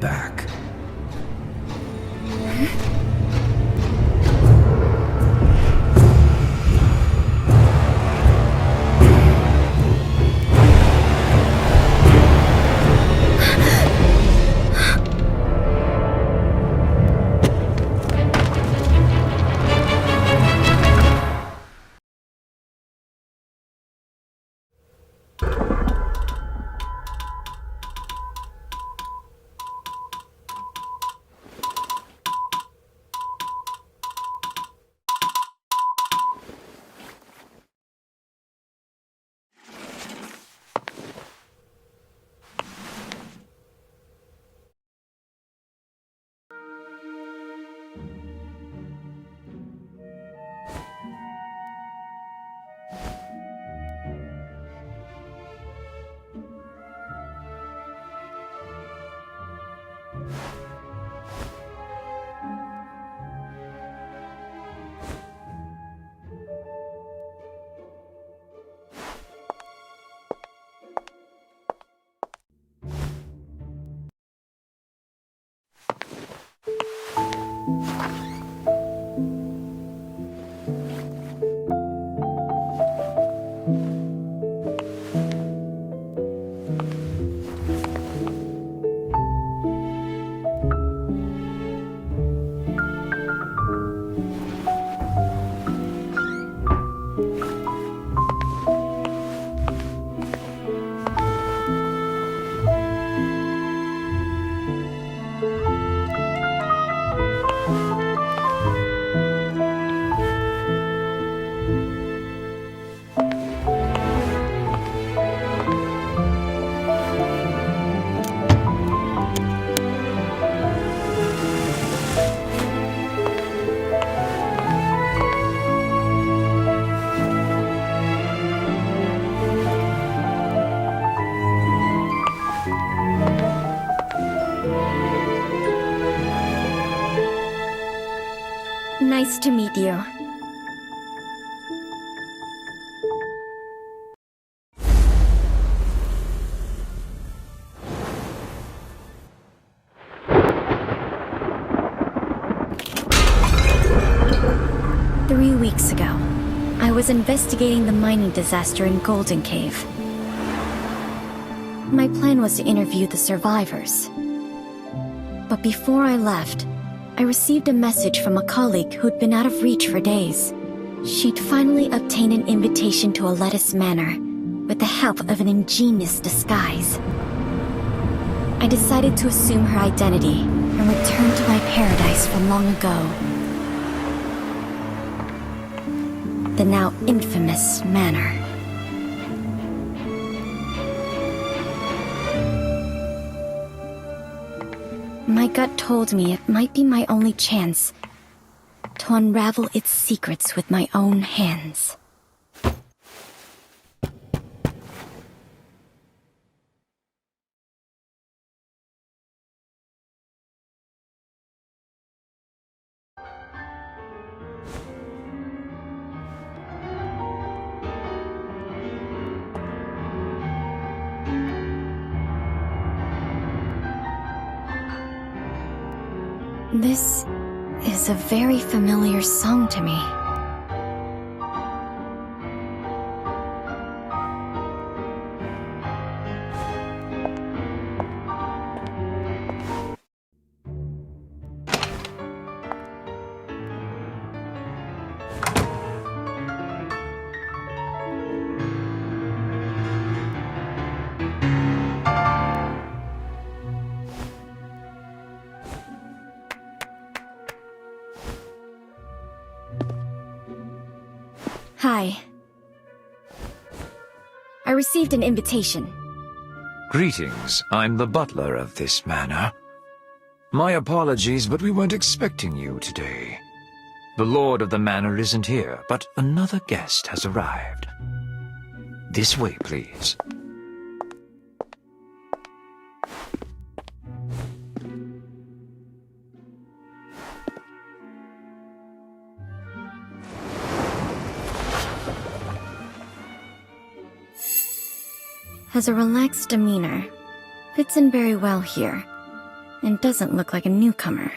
back. Nice to meet you. Three weeks ago, I was investigating the mining disaster in Golden Cave. My plan was to interview the survivors. But before I left, I received a message from a colleague who'd been out of reach for days. She'd finally obtained an invitation to a lettuce manor, with the help of an ingenious disguise. I decided to assume her identity and return to my paradise from long ago. The now infamous manor. My gut told me it might be my only chance to unravel its secrets with my own hands. This is a very familiar song to me. Hi. I received an invitation. Greetings, I'm the butler of this manor. My apologies, but we weren't expecting you today. The lord of the manor isn't here, but another guest has arrived. This way, please. Has a relaxed demeanor. Fits in very well here. and doesn't look like a newcomer.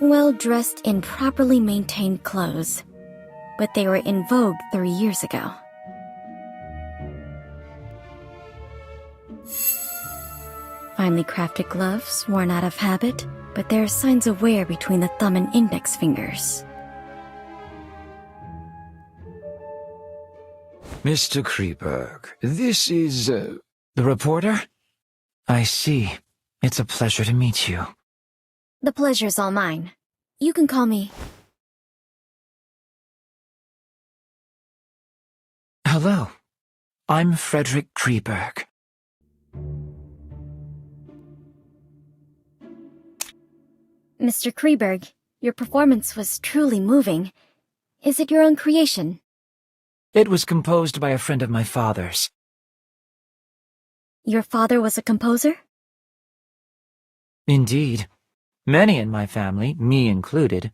Well dressed in properly maintained clothes, but they were in vogue 3 years ago. Finely crafted gloves, worn out of habit, but there are signs of wear between the thumb and index fingers. Mr. Kreberg, this is, the reporter? I see. It's a pleasure to meet you. The pleasure's all mine. You can call me... Hello. I'm Frederick Kreberg. Mr. Kreberg, your performance was truly moving. Is it your own creation? It was composed by a friend of my father's. Your father was a composer? Indeed. Many in my family, me included,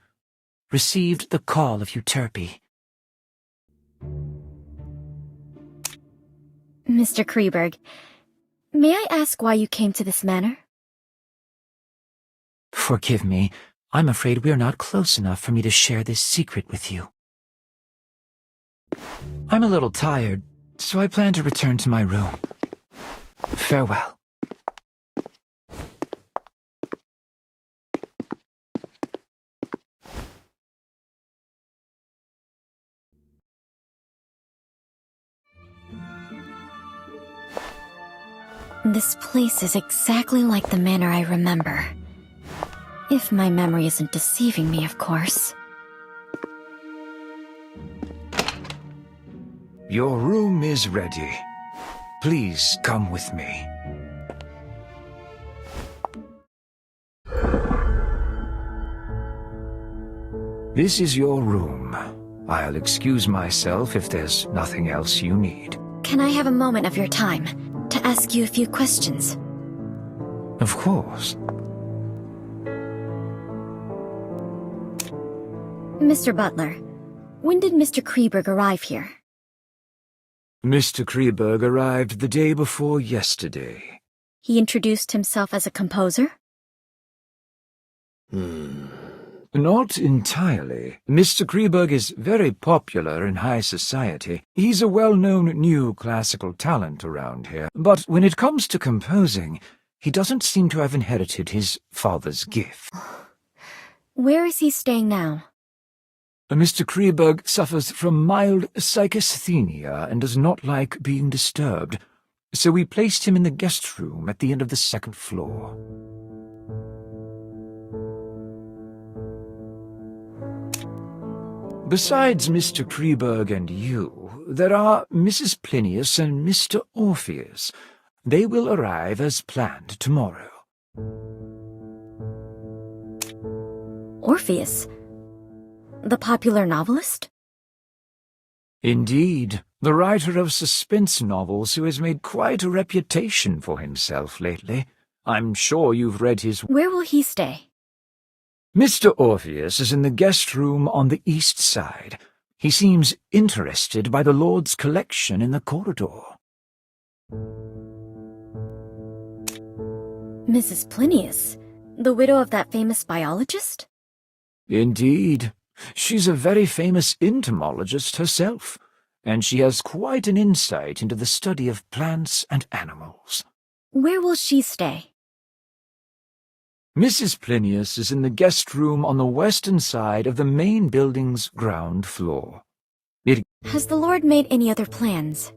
received the call of Euterpe. Mr. Kreberg, may I ask why you came to this manor? Forgive me. I'm afraid we're not close enough for me to share this secret with you. I'm a little tired, so I plan to return to my room. Farewell. This place is exactly like the manor I remember. If my memory isn't deceiving me, of course. Your room is ready. Please come with me. This is your room. I'll excuse myself if there's nothing else you need. Can I have a moment of your time to ask you a few questions? Of course. Mr. Butler, when did Mr. Kreberg arrive here? Mr. Kreberg arrived the day before yesterday. He introduced himself as a composer? Not entirely. Mr. Kreberg is very popular in high society. He's a well-known new classical talent around here. But when it comes to composing, he doesn't seem to have inherited his father's gift. Where is he staying now? Mr. Kreberg suffers from mild psychasthenia and does not like being disturbed, so we placed him in the guest room at the end of the second floor. Besides Mr. Kreberg and you, there are Mrs. Plinius and Mr. Orpheus. They will arrive as planned tomorrow. Orpheus? The popular novelist? Indeed, the writer of suspense novels who has made quite a reputation for himself lately. I'm sure you've read his... Where will he stay? Mr. Orpheus is in the guest room on the east side. He seems interested by the Lord's collection in the corridor. Mrs. Plinius, the widow of that famous biologist? Indeed. She's a very famous entomologist herself, and she has quite an insight into the study of plants and animals. Where will she stay? Mrs. Plinius is in the guest room on the western side of the main building's ground floor. Has the Lord made any other plans?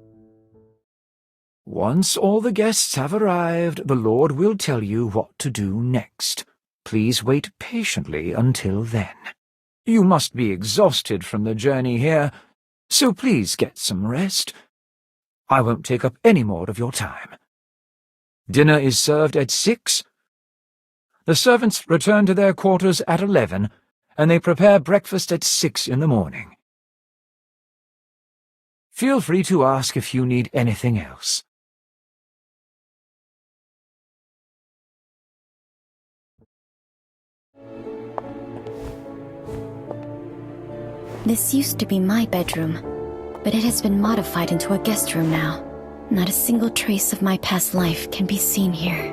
Once all the guests have arrived, the Lord will tell you what to do next. Please wait patiently until then. You must be exhausted from the journey here, so please get some rest. I won't take up any more of your time. Dinner is served at 6. The servants return to their quarters at 11, and they prepare breakfast at 6 in the morning. Feel free to ask if you need anything else. This used to be my bedroom, but it has been modified into a guest room now. Not a single trace of my past life can be seen here.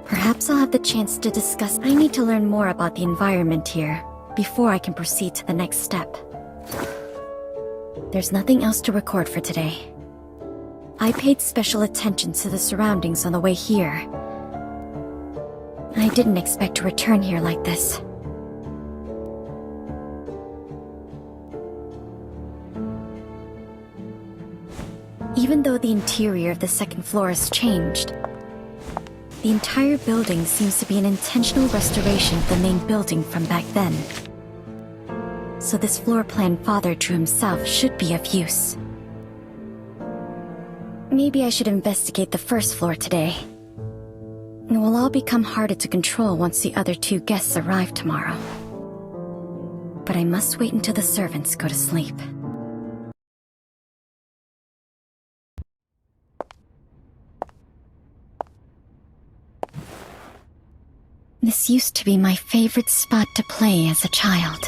Perhaps I'll have the chance to discuss. I need to learn more about the environment here before I can proceed to the next step. There's nothing else to record for today. I paid special attention to the surroundings on the way here. I didn't expect to return here like this. Even though the interior of the second floor has changed, the entire building seems to be an intentional restoration of the main building from back then. So this floor plan Father drew himself should be of use. Maybe I should investigate the first floor today. It will all become harder to control once the other two guests arrive tomorrow. But I must wait until the servants go to sleep. This used to be my favorite spot to play as a child.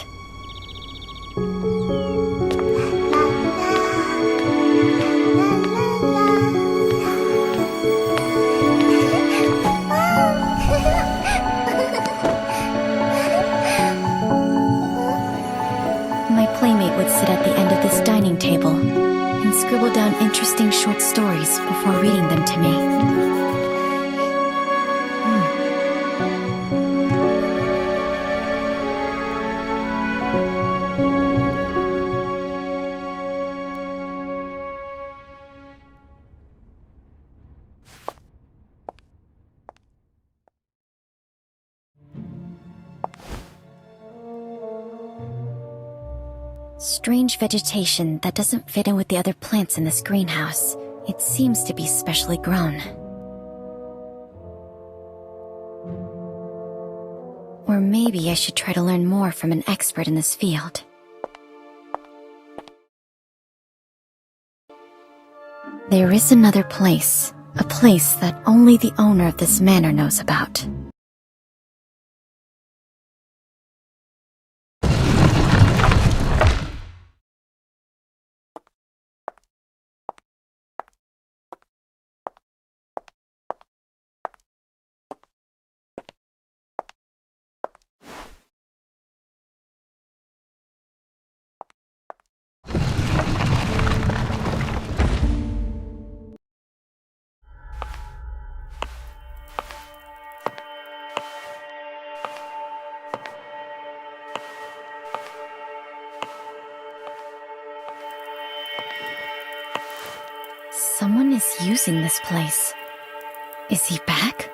My playmate would sit at the end of this dining table and scribble down interesting short stories before reading them to me. Strange vegetation that doesn't fit in with the other plants in this greenhouse. It seems to be specially grown. Or maybe I should try to learn more from an expert in this field. There is another place, a place that only the owner of this manor knows about. Someone is using this place. Is he back?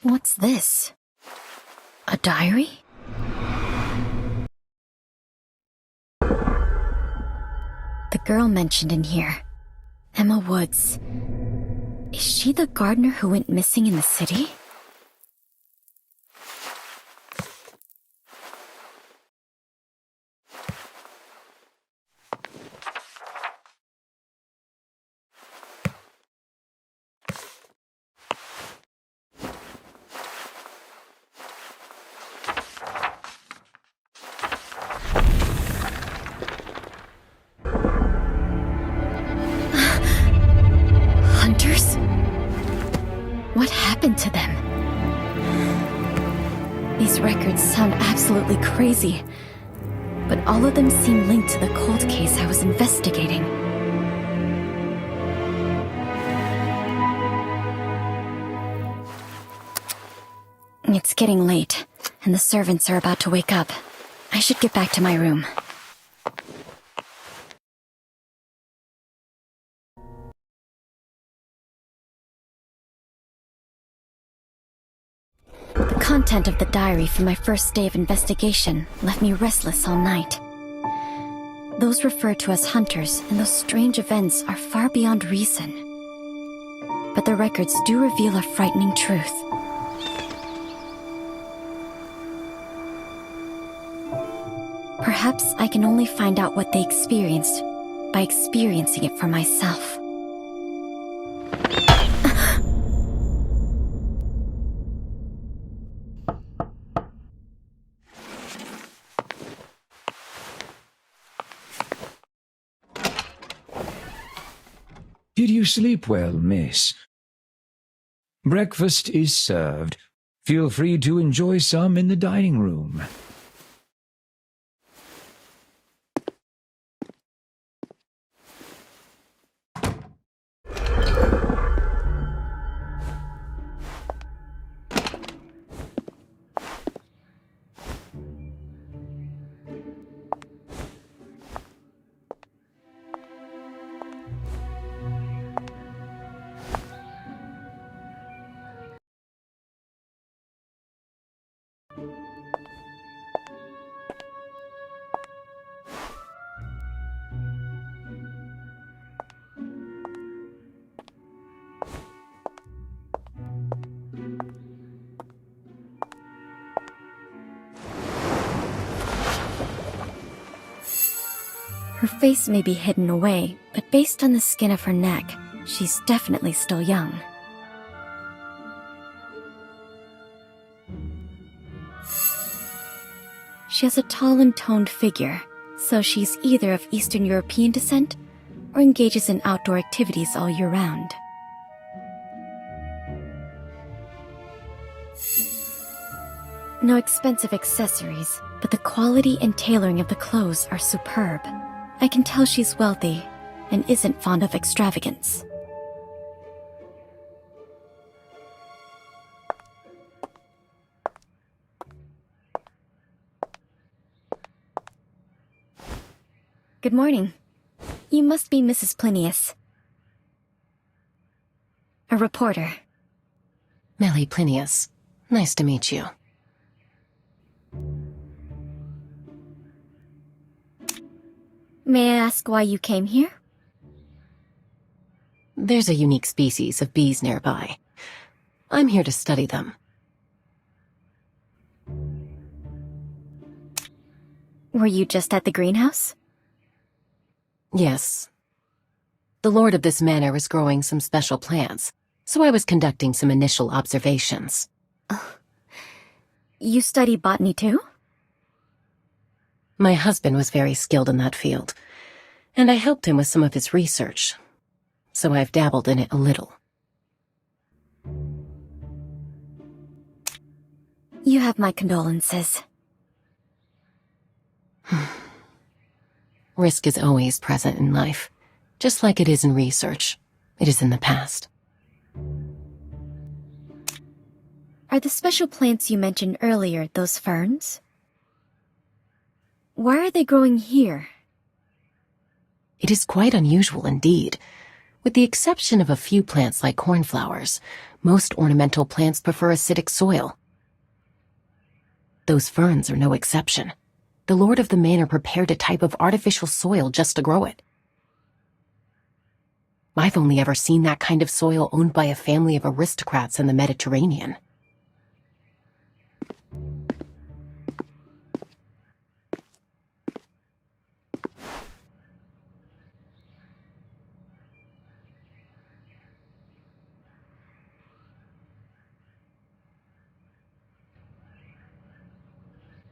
What's this? A diary? The girl mentioned in here, Emma Woods. Is she the gardener who went missing in the city? Hunters? What happened to them? These records sound absolutely crazy, but all of them seem linked to the cold case I was investigating. It's getting late, and the servants are about to wake up. I should get back to my room. content of the diary from my first day of investigation left me restless all night. Those referred to as hunters and those strange events are far beyond reason. But the records do reveal a frightening truth. Perhaps I can only find out what they experienced by experiencing it for myself. Did you sleep well, miss? Breakfast is served. Feel free to enjoy some in the dining room. Her face may be hidden away, but based on the skin of her neck, she's definitely still young. She has a tall and toned figure, so she's either of Eastern European descent or engages in outdoor activities all year round. No expensive accessories, but the quality and tailoring of the clothes are superb. I can tell she's wealthy and isn't fond of extravagance. Good morning. You must be Mrs. Plinius. A reporter. Melly Plinius. Nice to meet you. May I ask why you came here? There's a unique species of bees nearby. I'm here to study them. Were you just at the greenhouse? Yes. The lord of this manor is growing some special plants, so I was conducting some initial observations. You study botany too? My husband was very skilled in that field, and I helped him with some of his research, so I've dabbled in it a little. You have my condolences. Risk is always present in life, just like it is in research. It is in the past. Are the special plants you mentioned earlier those ferns? Why are they growing here? It is quite unusual indeed. With the exception of a few plants like cornflowers, most ornamental plants prefer acidic soil. Those ferns are no exception. The lord of the manor prepared a type of artificial soil just to grow it. I've only ever seen that kind of soil owned by a family of aristocrats in the Mediterranean.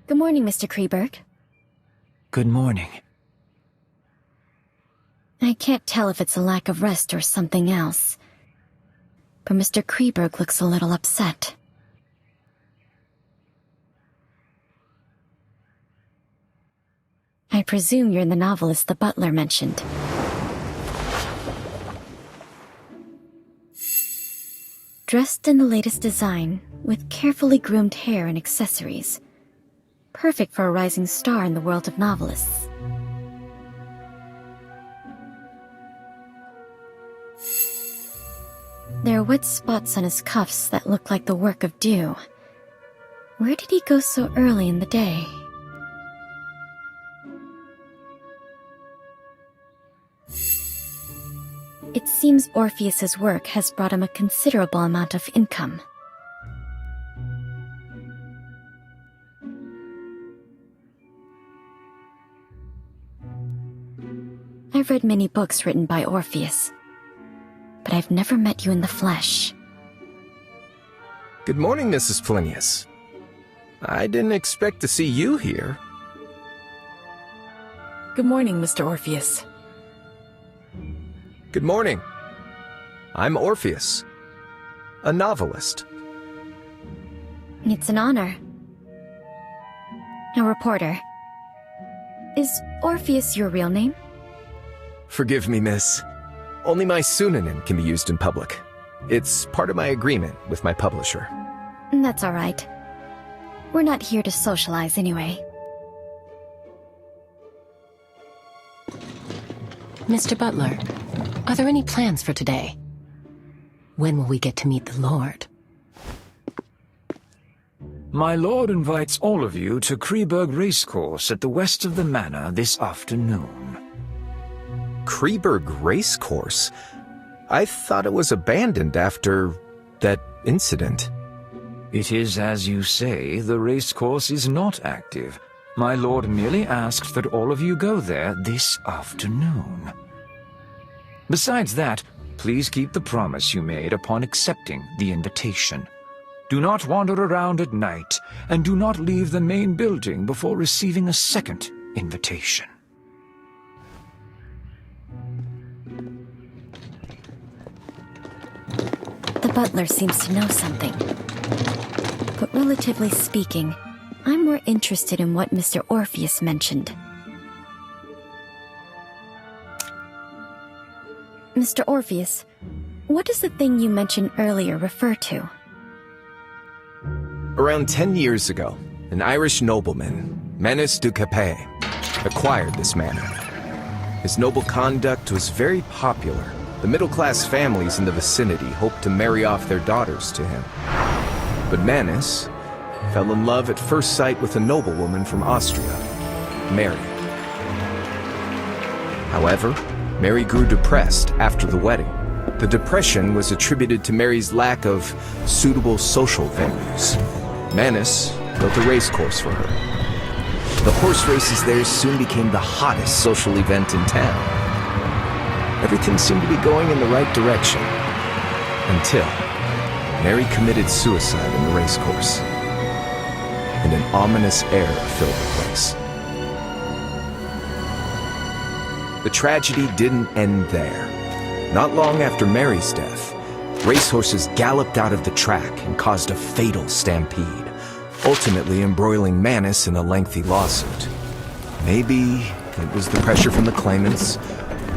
Good morning, Mr. Kreberg. Good morning. I can't tell if it's a lack of rest or something else, but Mr. Kreberg looks a little upset. I presume you're the novelist the butler mentioned. Dressed in the latest design, with carefully groomed hair and accessories. Perfect for a rising star in the world of novelists. There are wet spots on his cuffs that look like the work of dew. Where did he go so early in the day? It seems Orpheus's work has brought him a considerable amount of income. I've read many books written by Orpheus, but I've never met you in the flesh. Good morning, Mrs. Plinius. I didn't expect to see you here. Good morning, Mr. Orpheus. Good morning. I'm Orpheus, a novelist. It's an honor. A reporter. Is Orpheus your real name? Forgive me, miss. Only my pseudonym can be used in public. It's part of my agreement with my publisher. That's all right. We're not here to socialize anyway. Mr. Butler, are there any plans for today? When will we get to meet the Lord? My lord invites all of you to Kreberg Racecourse at the west of the manor this afternoon. Kreberg Racecourse? I thought it was abandoned after that incident. It is as you say, the racecourse is not active. My lord merely asked that all of you go there this afternoon. Besides that, please keep the promise you made upon accepting the invitation. Do not wander around at night, and do not leave the main building before receiving a second invitation. The butler seems to know something. But relatively speaking, I'm more interested in what Mr. Orpheus mentioned. Mr. Orpheus, what does the thing you mentioned earlier refer to? Around 10 years ago, an Irish nobleman, Manus du Capet, acquired this manor. His noble conduct was very popular. The middle-class families in the vicinity hoped to marry off their daughters to him. But Manus fell in love at first sight with a noblewoman from Austria, Mary. However, Mary grew depressed after the wedding. The depression was attributed to Mary's lack of suitable social venues. Manus built a racecourse for her. The horse races there soon became the hottest social event in town. Everything seemed to be going in the right direction, until Mary committed suicide in the racecourse, and an ominous air filled the place. The tragedy didn't end there. Not long after Mary's death, racehorses galloped out of the track and caused a fatal stampede, ultimately embroiling Manus in a lengthy lawsuit. Maybe it was the pressure from the claimants,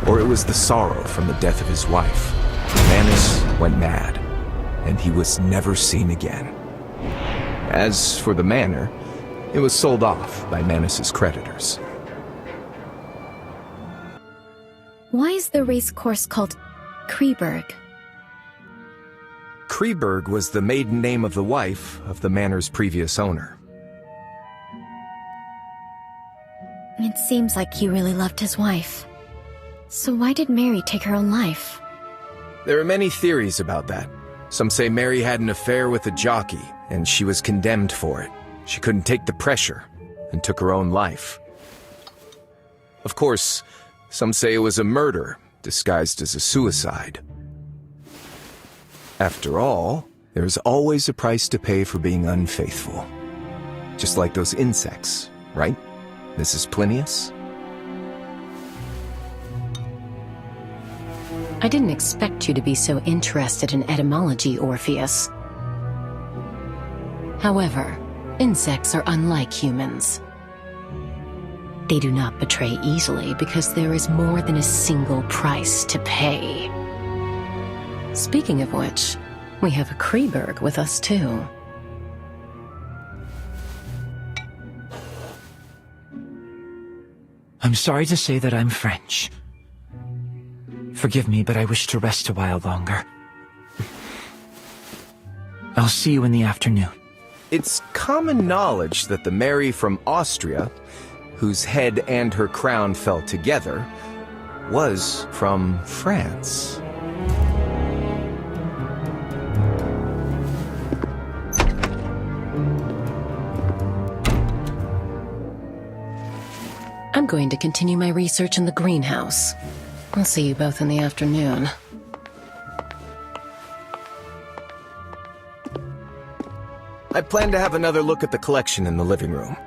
or it was the sorrow from the death of his wife. Manus went mad, and he was never seen again. As for the manor, it was sold off by Manus's creditors. Why is the race course called Kreberg? Kreberg was the maiden name of the wife of the manor's previous owner. It seems like he really loved his wife. So why did Mary take her own life? There are many theories about that. Some say Mary had an affair with a jockey, and she was condemned for it. She couldn't take the pressure, and took her own life. Of course, some say it was a murder, disguised as a suicide. After all, there's always a price to pay for being unfaithful. Just like those insects, right, Mrs. Plinius? I didn't expect you to be so interested in etymology, Orpheus. However, insects are unlike humans. They do not betray easily because there is more than a single price to pay. Speaking of which, we have a Kreberg with us too. I'm sorry to say that I'm French. Forgive me, but I wish to rest a while longer. I'll see you in the afternoon. It's common knowledge that the Mary from Austria, whose head and her crown fell together, was from France. I'm going to continue my research in the greenhouse. I'll see you both in the afternoon. I plan to have another look at the collection in the living room.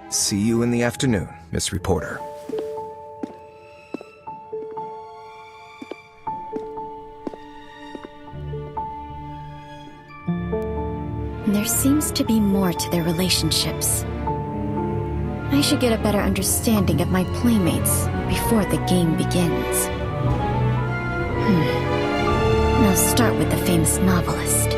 See you in the afternoon, Miss Reporter. There seems to be more to their relationships. I should get a better understanding of my playmates before the game begins. I'll start with the famous novelist.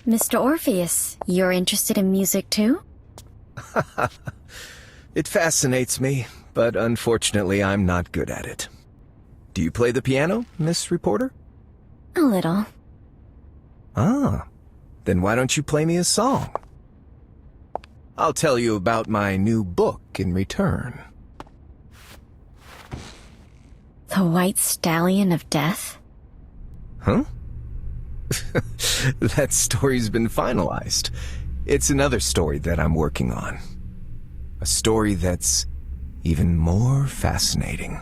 Mr. Orpheus, you're interested in music too? It fascinates me, but unfortunately I'm not good at it. Do you play the piano, Miss Reporter? A little. Ah, then why don't you play me a song? I'll tell you about my new book in return. The White Stallion of Death? Huh? That story's been finalized. It's another story that I'm working on. A story that's even more fascinating.